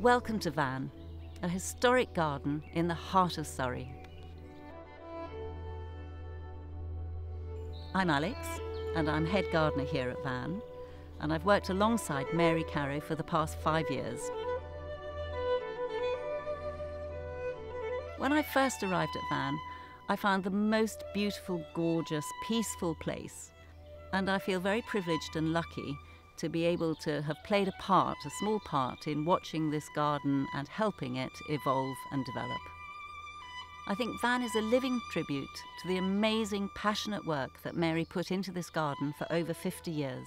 Welcome to Van, a historic garden in the heart of Surrey. I'm Alex, and I'm head gardener here at Van, and I've worked alongside Mary Carrow for the past 5 years. When I first arrived at Van, I found the most beautiful, gorgeous, peaceful place, and I feel very privileged and lucky to be able to have played a small part, in watching this garden and helping it evolve and develop. I think Van is a living tribute to the amazing, passionate work that Mary put into this garden for over 50 years.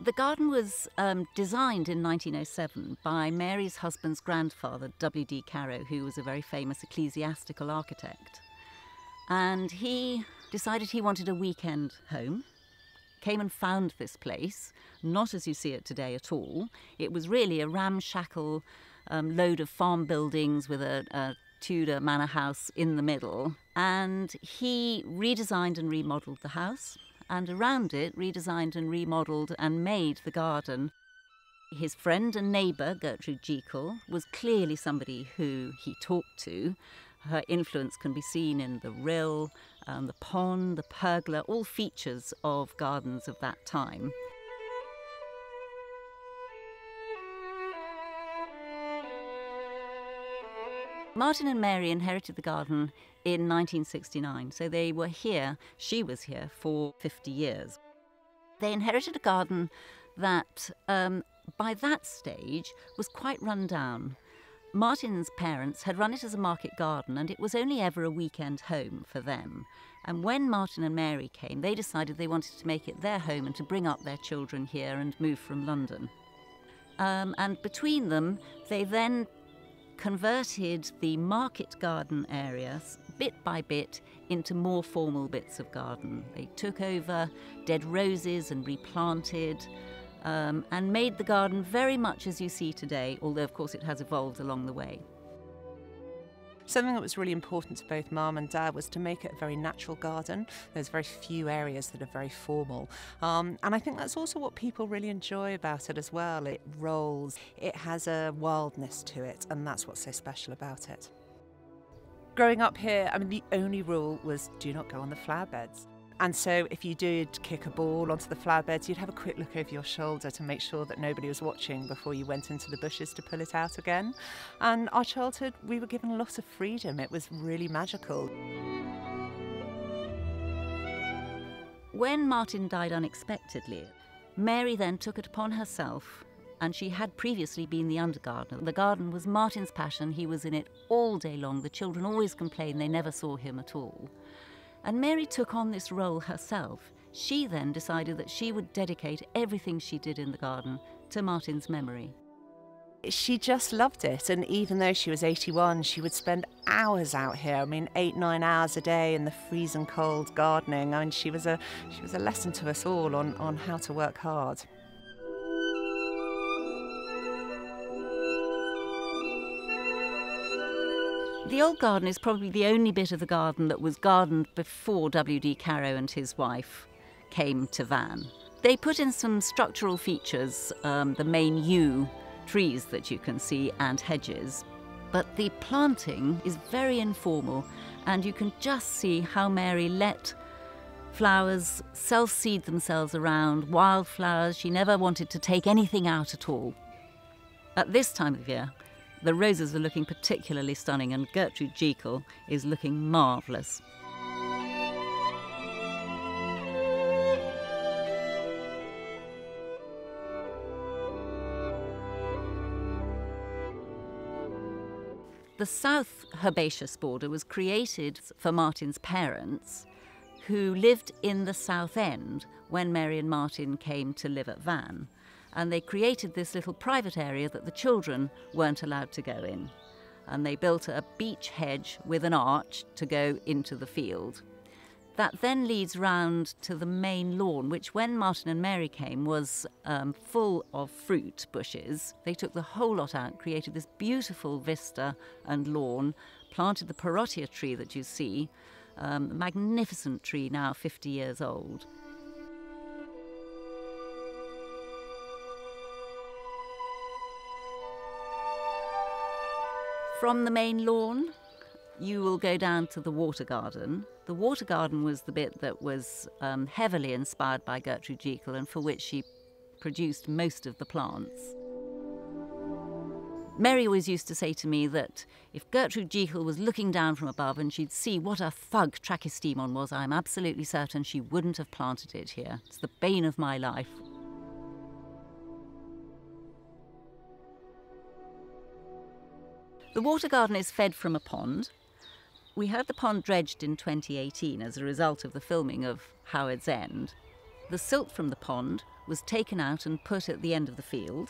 The garden was designed in 1907 by Mary's husband's grandfather, W.D. Carrow, who was a very famous ecclesiastical architect. And he decided he wanted a weekend home, came and found this place, not as you see it today at all. It was really a ramshackle load of farm buildings with a Tudor manor house in the middle. And he redesigned and remodelled the house, and around it redesigned and remodelled and made the garden. His friend and neighbour, Gertrude Jekyll, was clearly somebody who he talked to. Her influence can be seen in the rill, the pond, the pergola, all features of gardens of that time. Martin and Mary inherited the garden in 1969, so they were here, she was here for 50 years. They inherited a garden that, by that stage, was quite run down. Martin's parents had run it as a market garden, and it was only ever a weekend home for them. And when Martin and Mary came, they decided they wanted to make it their home and to bring up their children here and move from London. And between them, they then converted the market garden areas bit by bit into more formal bits of garden. They took over dead roses and replanted, and made the garden very much as you see today, although of course it has evolved along the way. Something that was really important to both Mum and Dad was to make it a very natural garden. There's very few areas that are very formal. And I think that's also what people really enjoy about it as well. It rolls, it has a wildness to it, and that's what's so special about it. Growing up here, I mean, the only rule was do not go on the flower beds. And so if you did kick a ball onto the flower beds, you'd have a quick look over your shoulder to make sure that nobody was watching before you went into the bushes to pull it out again. And our childhood, we were given a lot of freedom. It was really magical. When Martin died unexpectedly, Mary then took it upon herself, and she had previously been the undergardener. The garden was Martin's passion. He was in it all day long. The children always complained they never saw him at all. And Mary took on this role herself. She then decided that she would dedicate everything she did in the garden to Martin's memory. She just loved it, and even though she was 81, she would spend hours out here. I mean, 8-9 hours a day in the freezing cold gardening. I mean, she was a lesson to us all on how to work hard. The old garden is probably the only bit of the garden that was gardened before W.D. Carrow and his wife came to Van. They put in some structural features, the main yew trees that you can see and hedges, but the planting is very informal, and you can just see how Mary let flowers self-seed themselves around, wildflowers. She never wanted to take anything out at all. At this time of year, the roses are looking particularly stunning, and Gertrude Jekyll is looking marvellous. The south herbaceous border was created for Martin's parents, who lived in the South End when Mary and Martin came to live at Van. And they created this little private area that the children weren't allowed to go in. And they built a beech hedge with an arch to go into the field. That then leads round to the main lawn, which when Martin and Mary came was full of fruit bushes. They took the whole lot out, created this beautiful vista and lawn, planted the Parotia tree that you see, a magnificent tree now 50 years old. From the main lawn, you will go down to the water garden. The water garden was the bit that was heavily inspired by Gertrude Jekyll and for which she produced most of the plants. Mary always used to say to me that if Gertrude Jekyll was looking down from above and she'd see what a thug Trachistemon was, I'm absolutely certain she wouldn't have planted it here. It's the bane of my life. The water garden is fed from a pond. We had the pond dredged in 2018 as a result of the filming of Howard's End. The silt from the pond was taken out and put at the end of the field,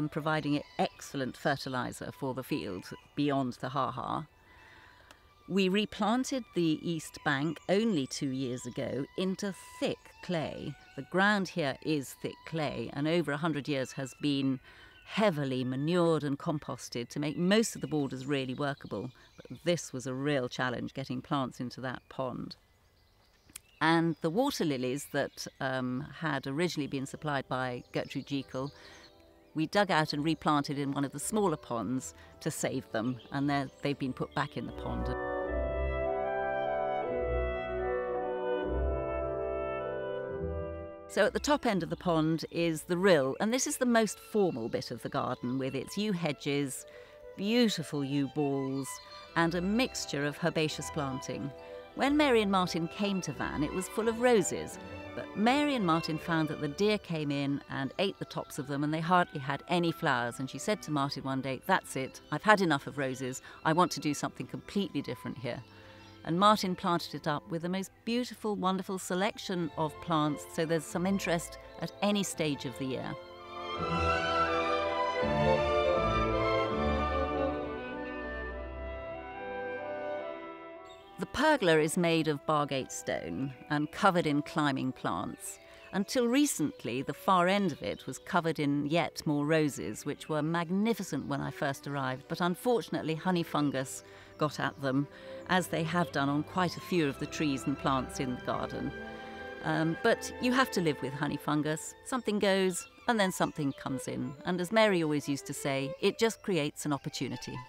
providing it excellent fertiliser for the field beyond the ha-ha. We replanted the east bank only 2 years ago into thick clay. The ground here is thick clay and over 100 years has been heavily manured and composted to make most of the borders really workable. But this was a real challenge, getting plants into that pond. And the water lilies that had originally been supplied by Gertrude Jekyll, we dug out and replanted in one of the smaller ponds to save them, and they've been put back in the pond. So at the top end of the pond is the rill, and this is the most formal bit of the garden with its yew hedges, beautiful yew balls, and a mixture of herbaceous planting. When Mary and Martin came to Van, it was full of roses, but Mary and Martin found that the deer came in and ate the tops of them and they hardly had any flowers, and she said to Martin one day, "That's it, I've had enough of roses, I want to do something completely different here." And Martin planted it up with the most beautiful, wonderful selection of plants, so there's some interest at any stage of the year. The pergola is made of Bargate stone and covered in climbing plants. Until recently, the far end of it was covered in yet more roses, which were magnificent when I first arrived, but unfortunately honey fungus got at them, as they have done on quite a few of the trees and plants in the garden. But you have to live with honey fungus. Something goes and then something comes in. And as Mary always used to say, it just creates an opportunity.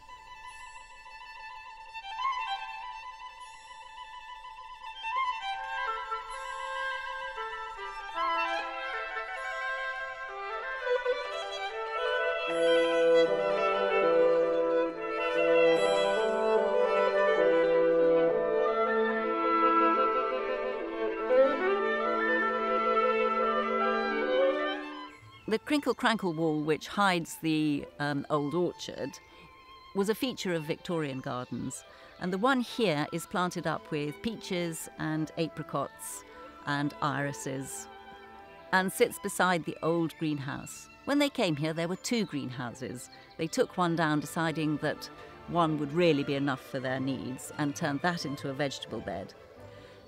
The crinkle-crankle wall, which hides the old orchard, was a feature of Victorian gardens. And the one here is planted up with peaches and apricots and irises and sits beside the old greenhouse. When they came here, there were 2 greenhouses. They took one down, deciding that one would really be enough for their needs, and turned that into a vegetable bed.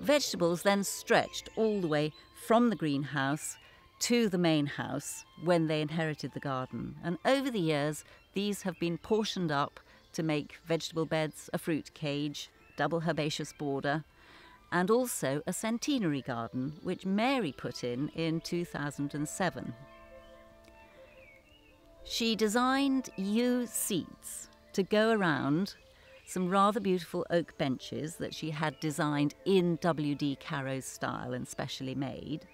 Vegetables then stretched all the way from the greenhouse to the main house when they inherited the garden. And over the years, these have been portioned up to make vegetable beds, a fruit cage, double herbaceous border, and also a centenary garden, which Mary put in 2007. She designed yew seats to go around some rather beautiful oak benches that she had designed in W.D. Carrow's style and specially made.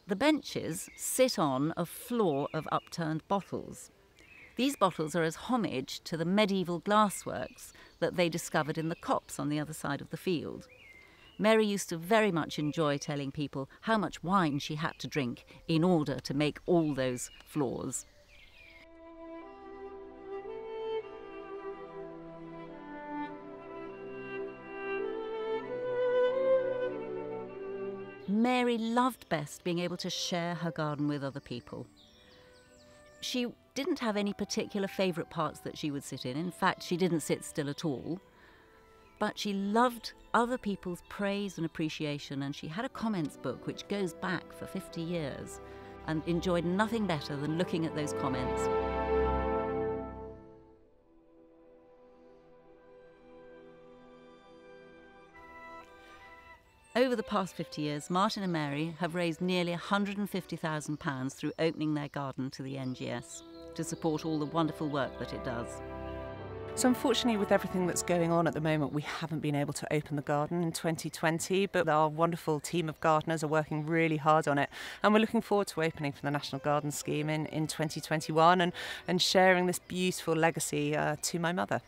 The benches sit on a floor of upturned bottles. These bottles are as homage to the medieval glassworks that they discovered in the copse on the other side of the field. Mary used to very much enjoy telling people how much wine she had to drink in order to make all those floors. Mary loved best being able to share her garden with other people. She didn't have any particular favourite parts that she would sit in. In fact, she didn't sit still at all. But she loved other people's praise and appreciation, and she had a comments book which goes back for 50 years and enjoyed nothing better than looking at those comments. Over the past 50 years, Martin and Mary have raised nearly £150,000 through opening their garden to the NGS to support all the wonderful work that it does. So unfortunately, with everything that's going on at the moment, we haven't been able to open the garden in 2020, but our wonderful team of gardeners are working really hard on it. And we're looking forward to opening for the National Garden Scheme in 2021 and sharing this beautiful legacy to my mother.